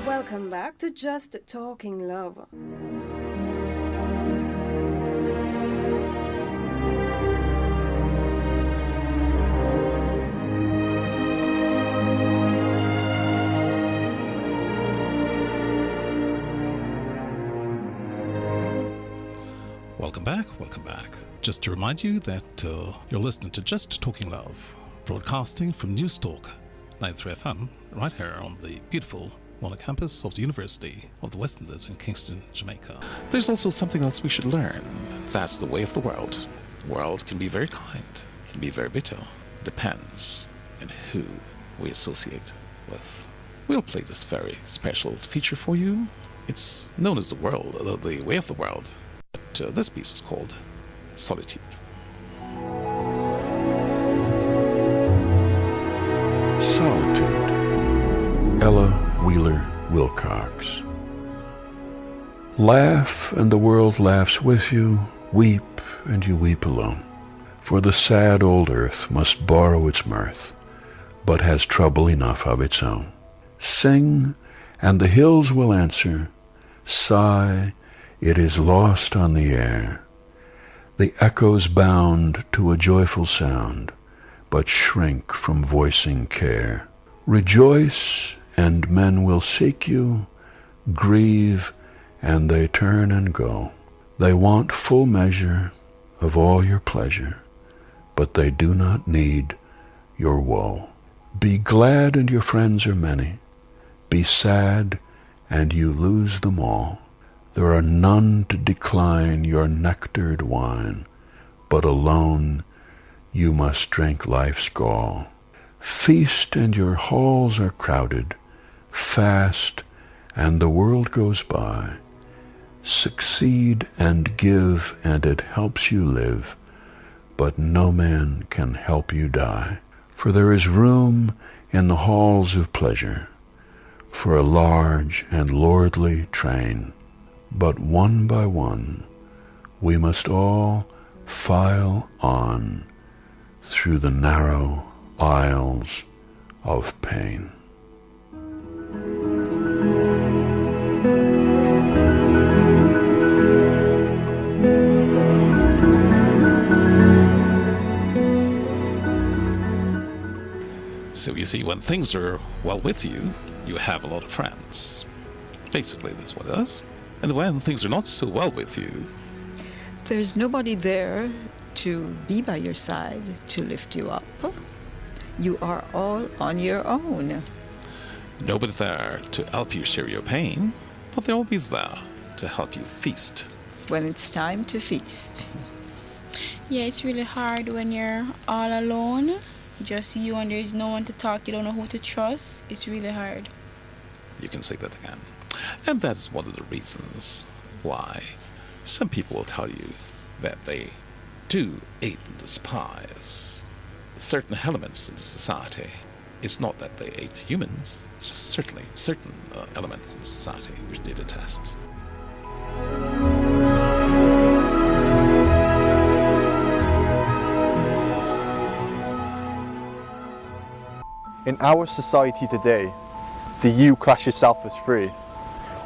Welcome back to Just Talking Love. Welcome back, welcome back. Just to remind you that you're listening to Just Talking Love, broadcasting from Newstalk 93 FM, right here on the beautiful Warner campus of the University of the West Indies in Kingston, Jamaica. There's also something else we should learn. That's the way of the world. The world can be very kind, can be very bitter. Depends on who we associate with. We'll play this very special feature for you. It's known as the way of the world. But this piece is called Solitude. Solitude. Ella Wheeler Wilcox. Laugh and the world laughs with you, weep and you weep alone. For the sad old earth must borrow its mirth, but has trouble enough of its own. Sing and the hills will answer, sigh, it is lost on the air. The echoes bound to a joyful sound, but shrink from voicing care. Rejoice, and men will seek you, grieve, and they turn and go. They want full measure of all your pleasure, but they do not need your woe. Be glad, and your friends are many. Be sad, and you lose them all. There are none to decline your nectared wine, but alone you must drink life's gall. Feast, and your halls are crowded. Fast, and the world goes by. Succeed and give, and it helps you live, but no man can help you die. For there is room in the halls of pleasure for a large and lordly train. But one by one we must all file on through the narrow aisles of pain. So you see, when things are well with you, you have a lot of friends. Basically, that's what it is. And when things are not so well with you, there's nobody there to be by your side to lift you up. You are all on your own. nobody there to help you share your pain, but they're always there to help you feast. When it's time to feast. Yeah, it's really hard when you're all alone, just you, and there's no one to talk, you don't know who to trust. It's really hard. You can say that again. And that's one of the reasons why some people will tell you that they do hate and despise certain elements in the society. It's not that they hate humans, it's just certainly certain elements in society which they detest. In our society today, do you class yourself as free?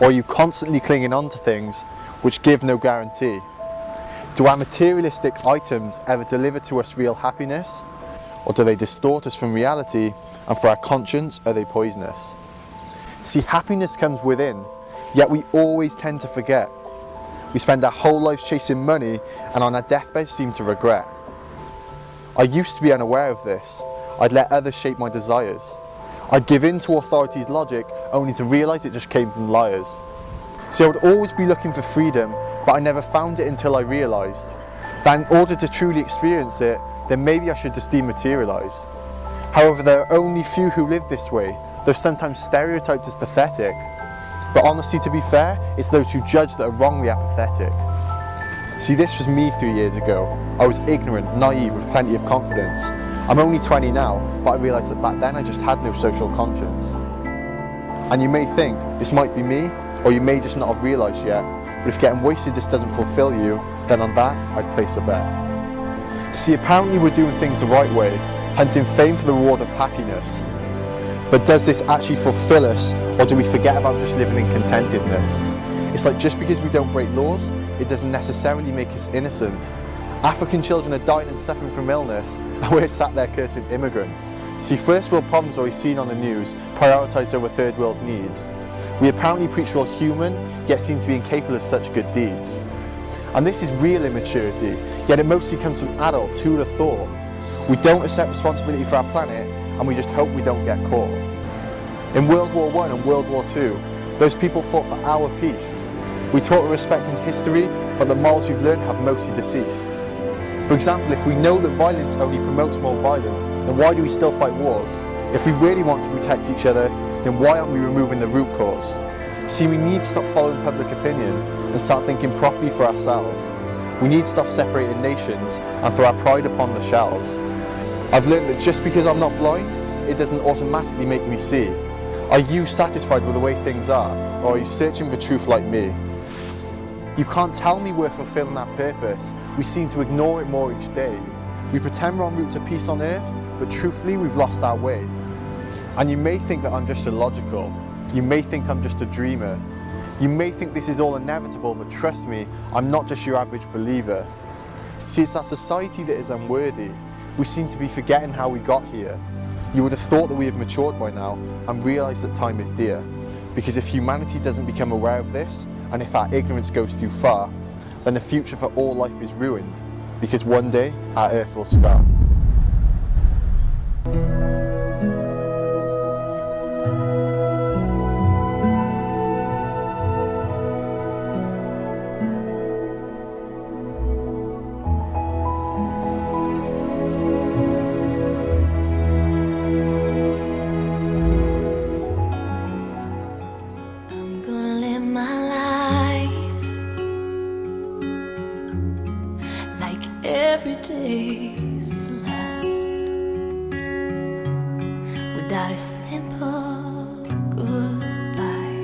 Or are you constantly clinging on to things which give no guarantee? Do our materialistic items ever deliver to us real happiness? Or do they distort us from reality, and for our conscience are they poisonous? See, happiness comes within, yet we always tend to forget. We spend our whole lives chasing money and on our deathbed seem to regret. I used to be unaware of this. I'd let others shape my desires. I'd give in to authority's logic only to realise it just came from liars. See, I would always be looking for freedom, but I never found it until I realised that in order to truly experience it, then maybe I should just dematerialise. However, there are only few who live this way, though sometimes stereotyped as pathetic. But honestly, to be fair, it's those who judge that are wrongly apathetic. See, this was me 3 years ago. I was ignorant, naive, with plenty of confidence. I'm only 20 now, but I realised that back then I just had no social conscience. And you may think, this might be me, or you may just not have realised yet, but if getting wasted just doesn't fulfil you, then on that, I'd place a bet. See, apparently we're doing things the right way, hunting fame for the reward of happiness. But does this actually fulfill us, or do we forget about just living in contentedness? It's like just because we don't break laws, it doesn't necessarily make us innocent. African children are dying and suffering from illness, and we're sat there cursing immigrants. See, first world problems always seen on the news, prioritised over third world needs. We apparently preach we're all human, yet seem to be incapable of such good deeds. And this is real immaturity, yet it mostly comes from adults. Who would have thought? We don't accept responsibility for our planet, and we just hope we don't get caught. In World War I and World War II, those people fought for our peace. We taught respect in history, but the morals we've learned have mostly deceased. For example, if we know that violence only promotes more violence, then why do we still fight wars? If we really want to protect each other, then why aren't we removing the root cause? See, we need to stop following public opinion and start thinking properly for ourselves. We need to stop separating nations and throw our pride upon the shelves. I've learned that just because I'm not blind, it doesn't automatically make me see. Are you satisfied with the way things are, or are you searching for truth like me? You can't tell me we're fulfilling our purpose. We seem to ignore it more each day. We pretend we're en route to peace on earth, but truthfully we've lost our way. And you may think that I'm just illogical. You may think I'm just a dreamer. You may think this is all inevitable, but trust me, I'm not just your average believer. See, it's our society that is unworthy. We seem to be forgetting how we got here. You would have thought that we have matured by now and realised that time is dear. Because if humanity doesn't become aware of this, and if our ignorance goes too far, then the future for all life is ruined. Because one day, our earth will scar. Every day's the last, without a simple goodbye.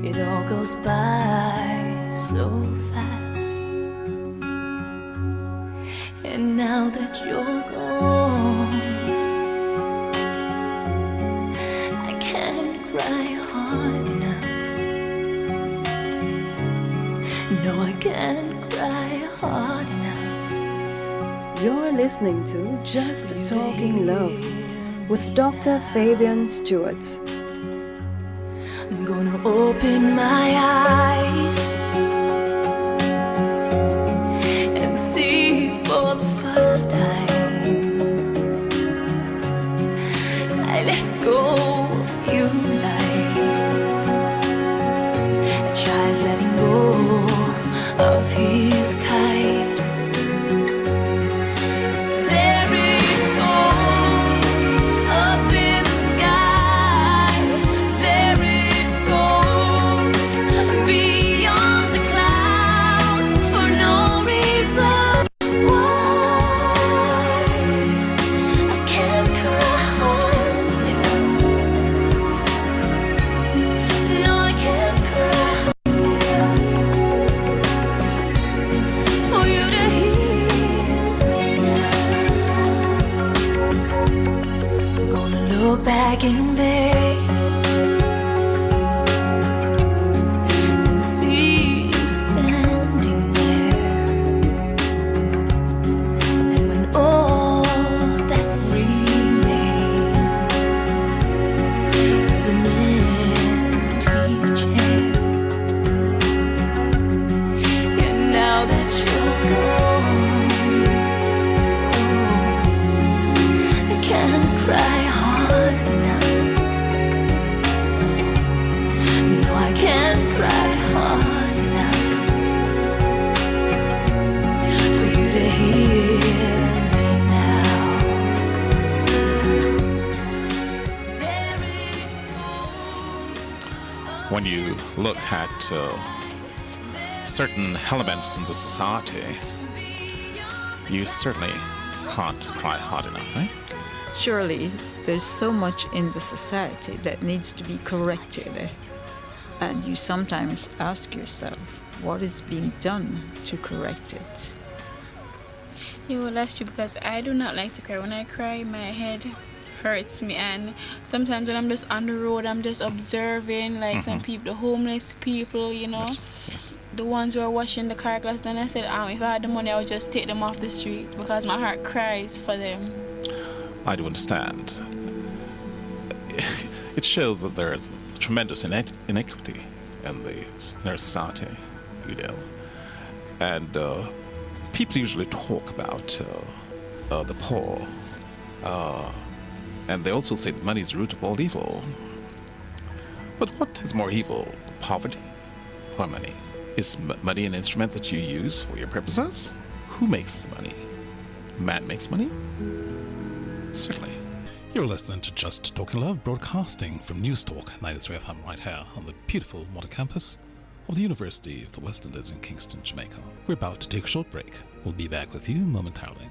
It all goes by so fast, and now that you're gone, I can't cry hard enough. No, I can't cry hard enough. You're listening to Just Talking Love with Dr. Fabian Stewart. I'm gonna open my eyes and see for the first time. I let go of you like a child letting go of his kite. There it goes, up in the sky. There it goes, beyond the clouds, for no reason. Why I can't cry enough. No, I can't cry for you to hear me now. I'm gonna look back in bed and see you standing there. And when all that remains is an empty chair. And now that you're gone, I can't cry hard enough. No, I can't cry hard enough for you to hear me now. There it goes. When you look at certain elements in the society, you certainly can't cry hard enough, eh? Surely there's so much in the society that needs to be corrected, and you sometimes ask yourself what is being done to correct it. Yeah, well, that's true, because I do not like to cry. When I cry, my head hurts me. And sometimes when I'm just on the road, I'm just observing, like some people, the homeless people, you know, Yes. the ones who are washing the car glass. Then I said, if I had the money, I would just take them off the street because my heart cries for them. I do understand. It shows that there is tremendous inequity in our society, you know. And people usually talk about the poor, and they also say that money is the root of all evil. But what is more evil, poverty or money? Is money an instrument that you use for your purposes? Who makes the money? Man makes money? Certainly. You're listening to Just Talking Love, broadcasting from News Talk 93 FM right here on the beautiful modern campus of the University of the West Indies in Kingston, Jamaica. We're about to take a short break. We'll be back with you momentarily.